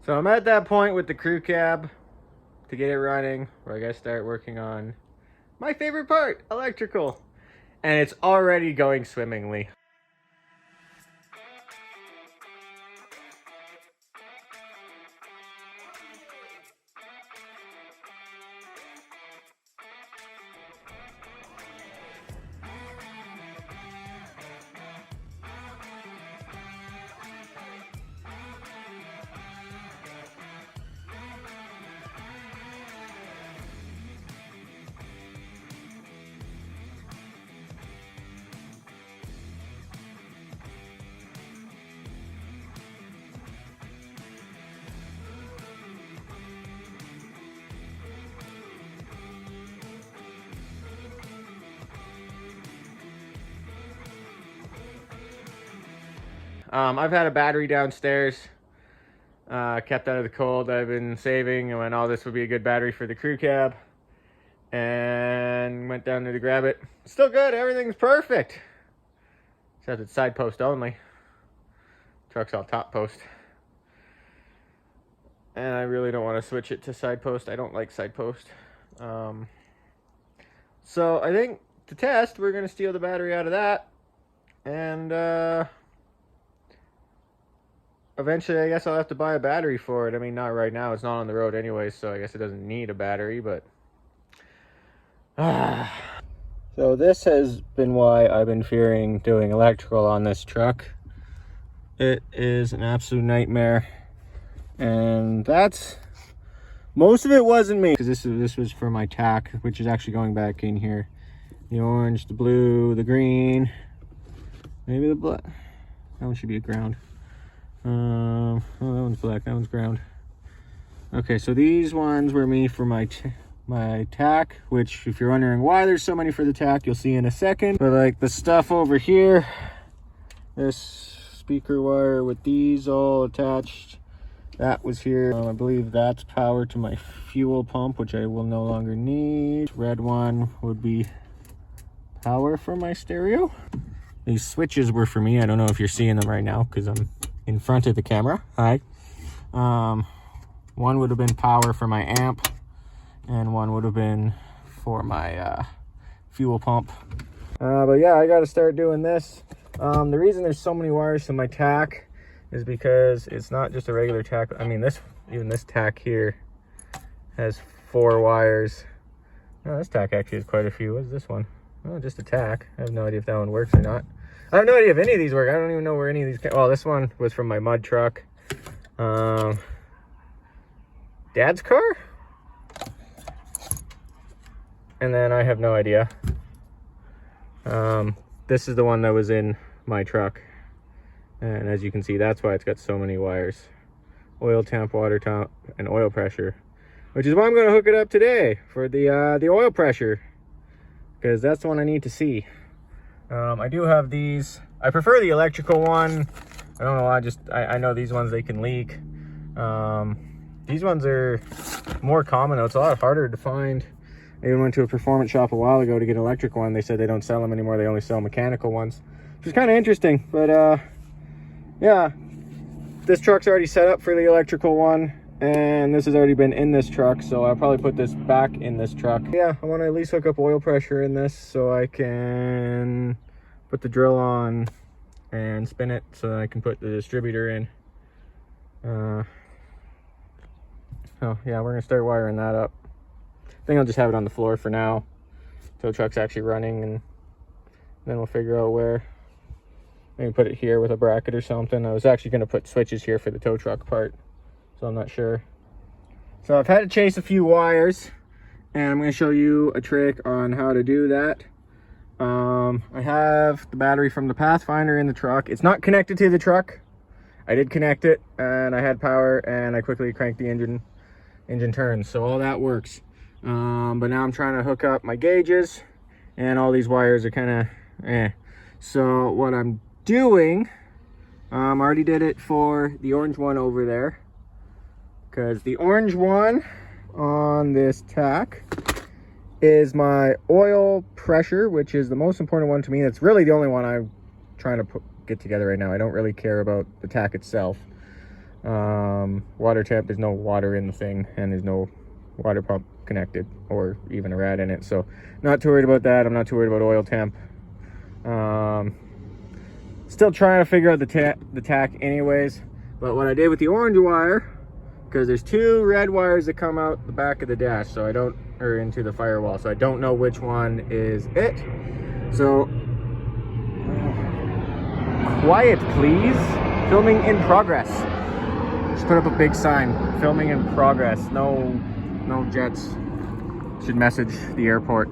So I'm at that point with the crew cab to get it running, where I gotta start working on my favorite part, electrical. And it's already going swimmingly. I've had a battery downstairs, kept out of the cold. I've been saving, and when all this would be a good battery for the crew cab, and went down there to grab it. Still good, everything's perfect, except it's side post only. Truck's all top post, and I really don't want to switch it to side post. I don't like side post. So I think to test, we're gonna steal the battery out of that, and eventually, I guess I'll have to buy a battery for it. I mean, not right now. It's not on the road anyway, so I guess it doesn't need a battery, but... So this has been why I've been fearing doing electrical on this truck. It is an absolute nightmare. And that's... Most of it wasn't me, because this was for my tack, which is actually going back in here. The orange, the blue, the green, maybe the black. That one should be a ground. Oh, that one's black, that one's ground. Okay, so these ones were me for my tack, which if you're wondering why there's so many for the tack, you'll see in a second. But like the stuff over here, this speaker wire with these all attached, that was here. I believe that's power to my fuel pump, which I will no longer need. Red one would be power for my stereo. These switches were for me. I don't know if you're seeing them right now because I'm in front of the camera. Hi. One would have been power for my amp, and one would have been for my fuel pump. But yeah, I got to start doing this. The reason there's so many wires to my tack is because it's not just a regular tack. I mean, even this tack here has 4 wires. Oh, this tack actually has quite a few. What's this one? Oh, just a tack. I have no idea if that one works or not. I have no idea if any of these work. I don't even know where any of these came. Oh, this one was from my mud truck. Dad's car? And then I have no idea. This is the one that was in my truck. And as you can see, that's why it's got so many wires. Oil temp, water temp, and oil pressure. Which is why I'm going to hook it up today for the oil pressure. Because that's the one I need to see. I do have these. I prefer the electrical one. I don't know, I know these ones, they can leak. These ones are more common though. It's a lot harder to find. I even went to a performance shop a while ago to get an electric one. They said they don't sell them anymore. They only sell mechanical ones, which is kind of interesting. But yeah, this truck's already set up for the electrical one, and this has already been in this truck, so I'll probably put this back in this truck. Yeah, I want to at least hook up oil pressure in this so I can put the drill on and spin it so that I can put the distributor in. Oh yeah, we're gonna start wiring that up. I think I'll just have it on the floor for now until the truck's actually running, and then we'll figure out where. Maybe put it here with a bracket or something. I was actually gonna put switches here for the tow truck part, so I'm not sure. So I've had to chase a few wires, and I'm going to show you a trick on how to do that. I have the battery from the Pathfinder in the truck. It's not connected to the truck. I did connect it, and I had power, and I quickly cranked the engine turns, so all that works. But now I'm trying to hook up my gauges, and all these wires are kind of So what I'm doing, I already did it for the orange one over there, because the orange one on this tack is my oil pressure, which is the most important one to me. That's really the only one I'm trying to get together right now. I don't really care about the tack itself. Water temp, there's no water in the thing, and there's no water pump connected or even a rad in it, so not too worried about that. I'm not too worried about oil temp. Still trying to figure out the tack anyways, but what I did with the orange wire, because there's two red wires that come out the back of the dash, so I don't, or into the firewall, so I don't know which one is it. So quiet please, filming in progress. Just put up a big sign, filming in progress. No jets. Should message the airport.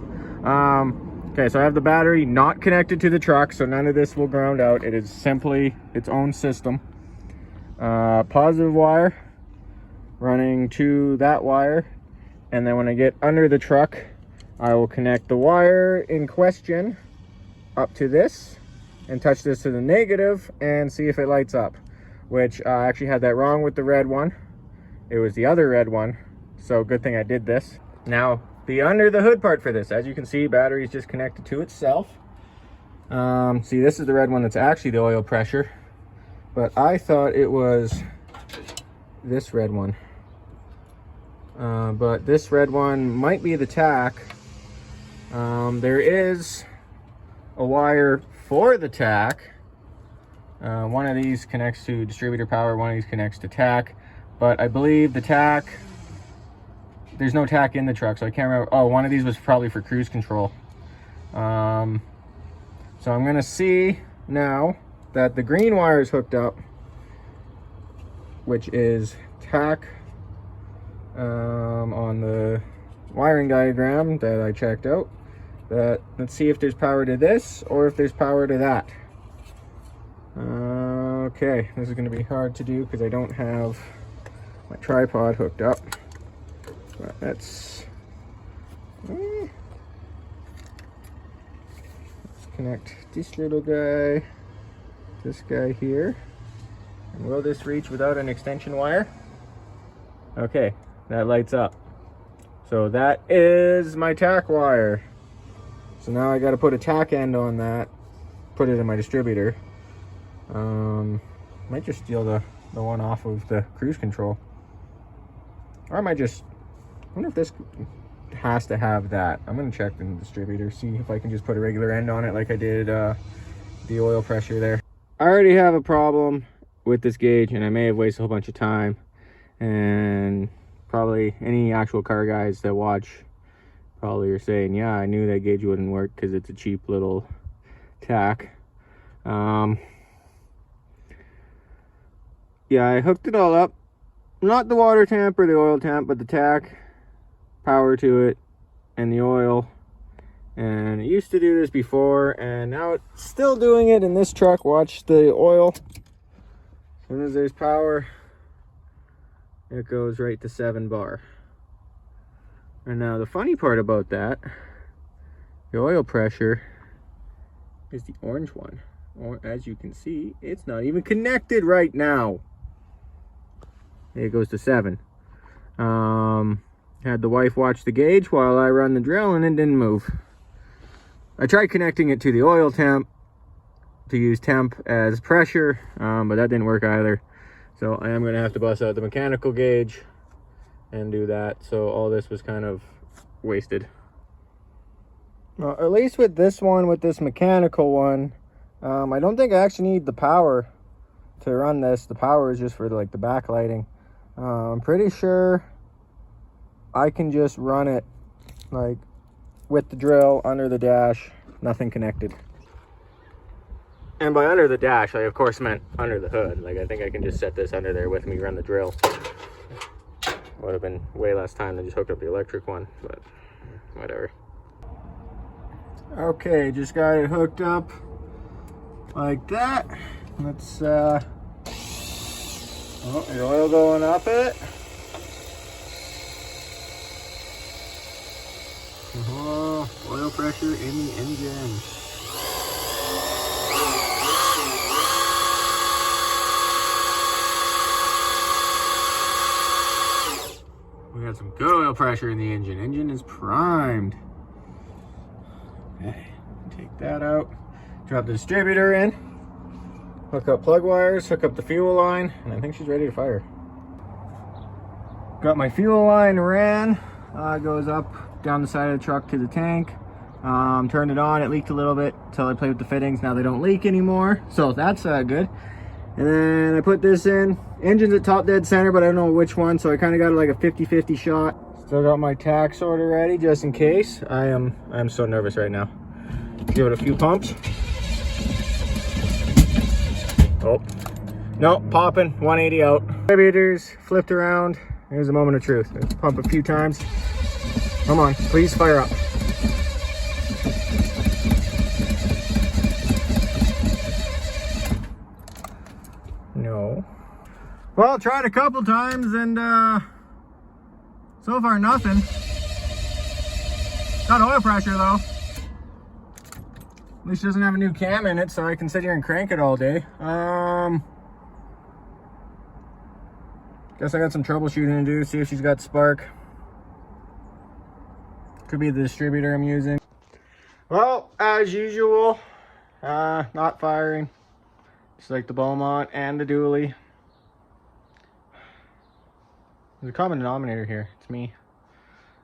Okay, so I have the battery not connected to the truck, so none of this will ground out. It is simply its own system. Positive wire running to that wire, and then when I get under the truck, I will connect the wire in question up to this and touch this to the negative and see if it lights up, which I actually had that wrong with the red one. It was the other red one, so good thing I did this. Now the under the hood part for this, as you can see, battery is just connected to itself. See, this is the red one that's actually the oil pressure, but I thought it was this red one. But this red one might be the tack. There is a wire for the tack. One of these connects to distributor power, one of these connects to tack, but I believe the tack, there's no tack in the truck, so I can't remember. Oh, one of these was probably for cruise control. So I'm gonna see now that the green wire is hooked up, which is tack on the wiring diagram that I checked out. Let's see if there's power to this or if there's power to that. Okay, this is going to be hard to do because I don't have my tripod hooked up, but let's connect this little guy, this guy here, and will this reach without an extension wire? Okay, that lights up. So that is my tack wire. So now I got to put a tack end on that, put it in my distributor. Might just steal the one off of the cruise control, or I might just, I wonder if this has to have that. I'm gonna check the distributor, see if I can just put a regular end on it like I did the oil pressure there. I already have a problem with this gauge, and I may have wasted a whole bunch of time, and probably any actual car guys that watch probably are saying, yeah, I knew that gauge wouldn't work because it's a cheap little tack. Yeah, I hooked it all up, not the water temp or the oil temp, but the tack, power to it, and the oil. And it used to do this before, and now it's still doing it in this truck. Watch the oil. As soon as there's power, it goes right to 7 bar. And now the funny part about that, the oil pressure is the orange one. Or as you can see, it's not even connected right now. It goes to 7. Had the wife watch the gauge while I run the drill, and it didn't move. I tried connecting it to the oil temp to use temp as pressure, but that didn't work either. So I am going to have to bust out the mechanical gauge and do that. So all this was kind of wasted. Well, at least with this one, with this mechanical one, I don't think I actually need the power to run this. The power is just for like the backlighting. I'm pretty sure I can just run it like with the drill under the dash, nothing connected. And by under the dash, I of course meant under the hood. Like, I think I can just set this under there with me, run the drill. Would have been way less time than just hook up the electric one, but whatever. Okay, just got it hooked up like that. Let's oh, the oil going up it. Oil pressure in the engine. We got some good oil pressure in the engine. Engine is primed. Okay, take that out. Drop the distributor in. hook up plug wires, hook up the fuel line, and I think she's ready to fire. Got my fuel line ran, goes up down the side of the truck to the tank. Turned it on, it leaked a little bit until I played with the fittings. Now they don't leak anymore, so that's good. And then I put this in. Engine's at top dead center, but I don't know which one, so I kind of got like a 50-50 shot. Still got my tack sorter ready just in case. I'm so nervous right now. Give it a few pumps. Oh, no, popping, 180 out. Radiators flipped around. Here's a moment of truth. Pump a few times. Come on, please fire up. No. Well, tried a couple times and so far nothing. Got oil pressure though. At least it doesn't have a new cam in it, so I can sit here and crank it all day. Guess I got some troubleshooting to do, see if she's got spark. Could be the distributor I'm using. Well, as usual, not firing. Just like the Beaumont and the dually. There's a common denominator here. It's me.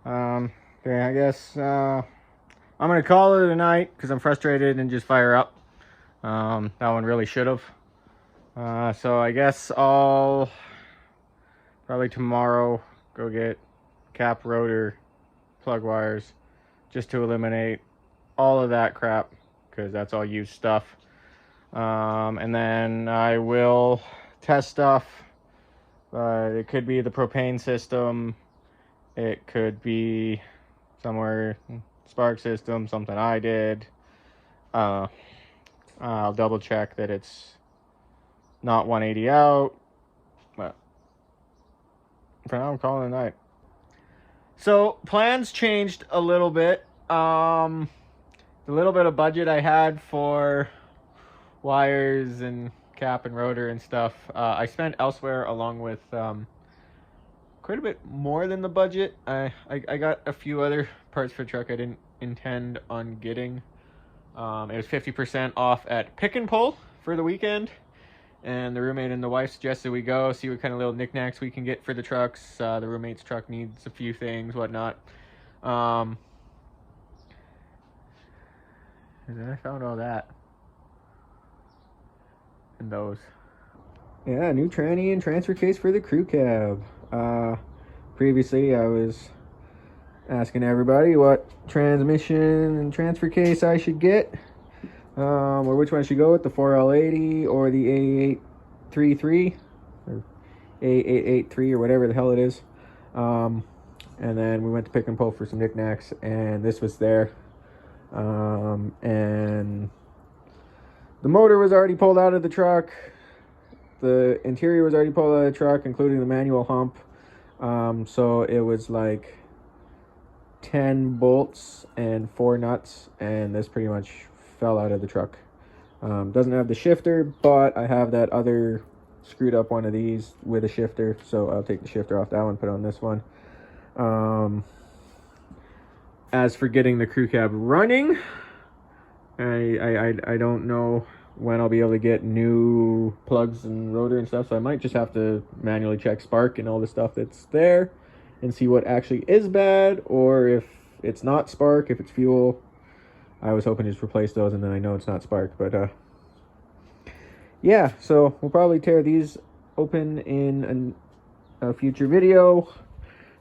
Okay, I guess I'm gonna call it a night because I'm frustrated and just fire up. That one really should have. So I guess I'll probably tomorrow go get cap, rotor, plug wires, just to eliminate all of that crap because that's all used stuff. And then I will test stuff. It could be the propane system. It could be somewhere spark system, something I did. I'll double check that it's not 180 out. But for now, I'm calling it a night. So plans changed a little bit. The little bit of budget I had for wires and cap and rotor and stuff, I spent elsewhere, along with quite a bit more than the budget. I got a few other parts for the truck I didn't intend on getting. It was 50% off at Pick and Pull for the weekend, and the roommate and the wife suggested we go see what kind of little knickknacks we can get for the trucks. The roommate's truck needs a few things, whatnot. And then I found all that. And those. Yeah, new tranny and transfer case for the crew cab. Previously I was asking everybody what transmission and transfer case I should get, or which one I should go with, the 4L80 or the A833 or A883 or whatever the hell it is. And then we went to Pick and Pull for some knickknacks, and this was there. And the motor was already pulled out of the truck. The interior was already pulled out of the truck, including the manual hump. So it was like 10 bolts and 4 nuts, and this pretty much fell out of the truck. Doesn't have the shifter, but I have that other screwed up one of these with a shifter, so I'll take the shifter off that one, put it on this one. As for getting the crew cab running, I don't know when I'll be able to get new plugs and rotor and stuff, so I might just have to manually check spark and all the stuff that's there and see what actually is bad, or if it's not spark, if it's fuel. I was hoping to just replace those, and then I know it's not spark, but yeah, so we'll probably tear these open in a future video,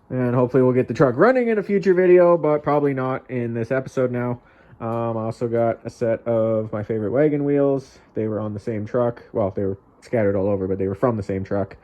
and hopefully we'll get the truck running in a future video, but probably not in this episode now. I also got a set of my favorite wagon wheels. They were on the same truck. Well, they were scattered all over, but they were from the same truck.